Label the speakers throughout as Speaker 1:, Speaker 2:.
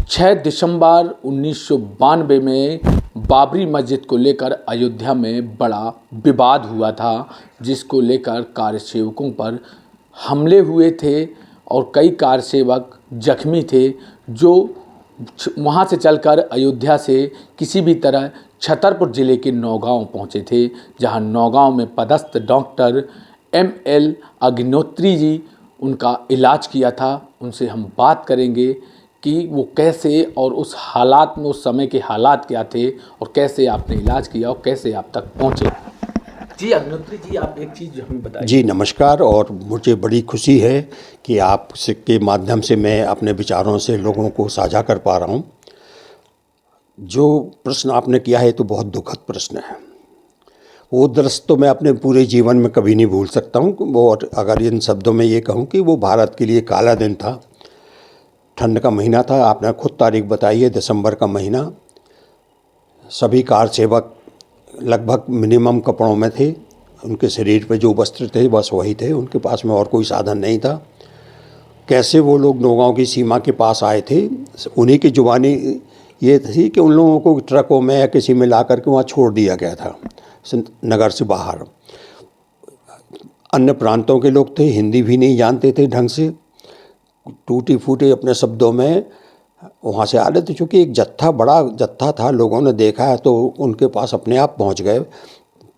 Speaker 1: 6 दिसंबर 1992 में बाबरी मस्जिद को लेकर अयोध्या में बड़ा विवाद हुआ था, जिसको लेकर कार्यसेवकों पर हमले हुए थे और कई कार्यसेवक जख्मी थे, जो वहाँ से चलकर अयोध्या से किसी भी तरह छतरपुर ज़िले के नौगांव पहुँचे थे, जहाँ नौगांव में पदस्थ डॉक्टर ML अग्निहोत्री जी उनका इलाज किया था। उनसे हम बात करेंगे कि वो कैसे और उस हालात में, उस समय के हालात क्या थे और कैसे आपने इलाज किया और कैसे आप तक पहुँचे। जी अग्निहोत्री जी, आप एक चीज़ हमें बताइए।
Speaker 2: जी नमस्कार। और मुझे बड़ी खुशी है कि आप के माध्यम से मैं अपने विचारों से लोगों को साझा कर पा रहा हूँ। जो प्रश्न आपने किया है तो बहुत दुखद प्रश्न है। वो दृश्य तो मैं अपने पूरे जीवन में कभी नहीं भूल सकता हूँ। और अगर इन शब्दों में ये कहूँ कि वो भारत के लिए काला दिन था। ठंड का महीना था, आपने खुद तारीख बताई है, दिसंबर का महीना। सभी कार सेवक लगभग मिनिमम कपड़ों में थे। उनके शरीर पे जो वस्त्र थे बस वही थे, उनके पास में और कोई साधन नहीं था। कैसे वो लोग नौगांव की सीमा के पास आए थे, उन्हीं की जुबानी ये थी कि उन लोगों को ट्रकों में या किसी में ला कर के वहाँ छोड़ दिया गया था नगर से बाहर। अन्य प्रांतों के लोग थे, हिंदी भी नहीं जानते थे ढंग से, टूटी फूटे अपने शब्दों में वहाँ से आ रहे थे। चूँकि एक बड़ा जत्था था, लोगों ने देखा है तो उनके पास अपने आप पहुँच गए,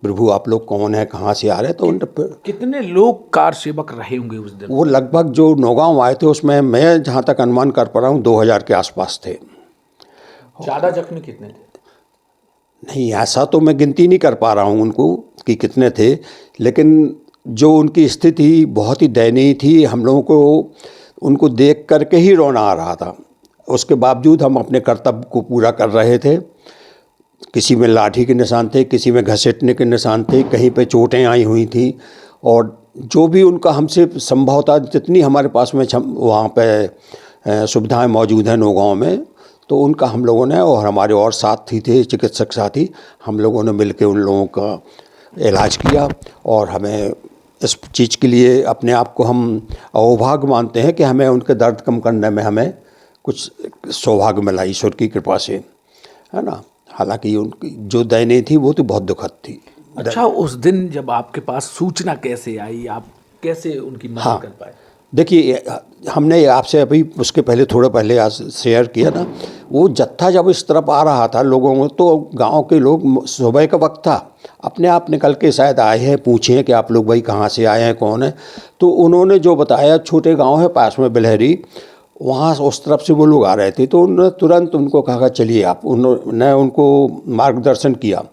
Speaker 2: प्रभु आप लोग कौन है, कहाँ से आ रहे हैं। तो
Speaker 1: कितने लोग कार सेवक रहे होंगे उस दिन?
Speaker 2: वो लगभग जो नौगांव आए थे उसमें मैं जहाँ तक अनुमान कर पा रहा हूँ 2000 के आसपास थे।
Speaker 1: ज़्यादा जख्मी कितने थे?
Speaker 2: नहीं, ऐसा तो मैं गिनती नहीं कर पा रहा हूँ उनको कि कितने थे, लेकिन जो उनकी स्थिति बहुत ही दयनीय थी। हम लोगों को उनको देख करके ही रोना आ रहा था। उसके बावजूद हम अपने कर्तव्य को पूरा कर रहे थे। किसी में लाठी के निशान थे, किसी में घसीटने के निशान थे, कहीं पे चोटें आई हुई थी। और जो भी उनका हमसे संभव था, जितनी हमारे पास में वहाँ पे सुविधाएं मौजूद हैं नौगांव में, तो उनका हम लोगों ने, और हमारे और साथी थे चिकित्सक साथी, हम लोगों ने मिलकर उन लोगों का इलाज किया। और हमें इस चीज़ के लिए अपने आप को हम अहोभाग्य मानते हैं कि हमें उनके दर्द कम करने में हमें कुछ सौभाग्य मिला ईश्वर की कृपा से, है ना। हालांकि उनकी जो दयनीय थी वो तो बहुत दुखद थी।
Speaker 1: अच्छा, उस दिन जब आपके पास सूचना कैसे आई, आप कैसे उनकी मदद कर पाए?
Speaker 2: देखिए, हमने आपसे अभी उसके पहले थोड़ा पहले आज शेयर किया ना, वो जत्था जब इस तरफ आ रहा था लोगों को, तो गांव के लोग, सुबह का वक्त था, अपने आप निकल के शायद आए हैं, पूछे कि आप लोग भाई कहाँ से आए हैं, कौन है। तो उन्होंने जो बताया, छोटे गांव है पास में बिलहरी, वहाँ उस तरफ से वो लोग आ रहे थे। तो उन्होंने तुरंत उनको कहा चलिए आप, उन्होंने उनको मार्गदर्शन किया।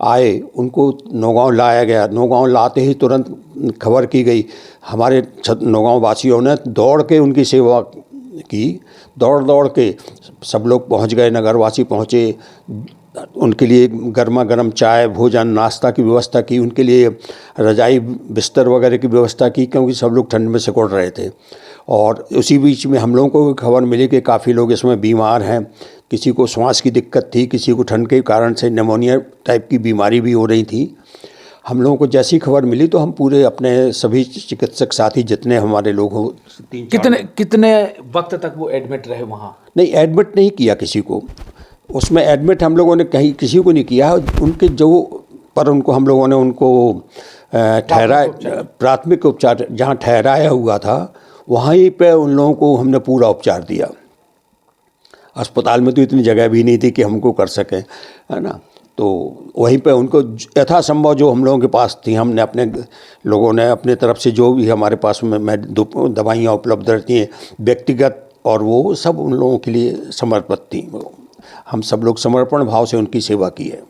Speaker 2: आए, उनको नौगांव लाया गया। नौगांव लाते ही तुरंत खबर की गई। हमारे नौगांव वासियों ने दौड़ के उनकी सेवा की। दौड़ दौड़ के सब लोग पहुंच गए, नगरवासी पहुंचे, उनके लिए गर्मा गर्म चाय, भोजन, नाश्ता की व्यवस्था की, उनके लिए रजाई बिस्तर वगैरह की व्यवस्था की, क्योंकि सब लोग ठंड में सिकुड़ रहे थे। और उसी बीच में हम लोगों को खबर मिली कि काफ़ी लोग इसमें बीमार हैं। किसी को श्वास की दिक्कत थी, किसी को ठंड के कारण से निमोनिया टाइप की बीमारी भी हो रही थी। हम लोगों को जैसी खबर मिली तो हम पूरे अपने सभी चिकित्सक साथी जितने हमारे लोग हो,
Speaker 1: कितने वक्त तक वो एडमिट रहे वहाँ?
Speaker 2: नहीं, एडमिट नहीं किया किसी को। उसमें एडमिट हम लोगों ने कहीं किसी को नहीं किया। उनके जो पर उनको हम लोगों ने उनको प्राथमिक उपचार जहाँ ठहराया हुआ था वहीं पे उन लोगों को हमने पूरा उपचार दिया। अस्पताल में तो इतनी जगह भी नहीं थी कि हमको कर सकें, है ना। तो वहीं पे उनको यथासंभव जो हम लोगों के पास थी, हमने अपने लोगों ने अपने तरफ से जो भी हमारे पास में दवाइयाँ उपलब्ध रहती हैं व्यक्तिगत, और वो सब उन लोगों के लिए समर्पित थी। हम सब लोग समर्पण भाव से उनकी सेवा की है।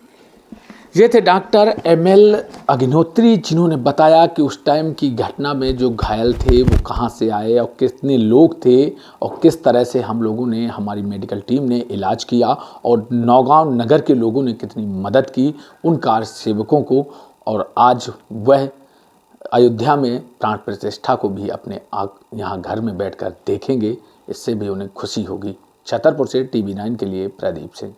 Speaker 1: ये थे डॉक्टर ML अग्निहोत्री, जिन्होंने बताया कि उस टाइम की घटना में जो घायल थे वो कहाँ से आए और कितने लोग थे और किस तरह से हम लोगों ने, हमारी मेडिकल टीम ने इलाज किया और नौगांव नगर के लोगों ने कितनी मदद की उन कार सेवकों को। और आज वह अयोध्या में प्राण प्रतिष्ठा को भी अपने यहाँ घर में बैठकर देखेंगे, इससे भी उन्हें खुशी होगी। छतरपुर से TV9 के लिए प्रदीप सिंह।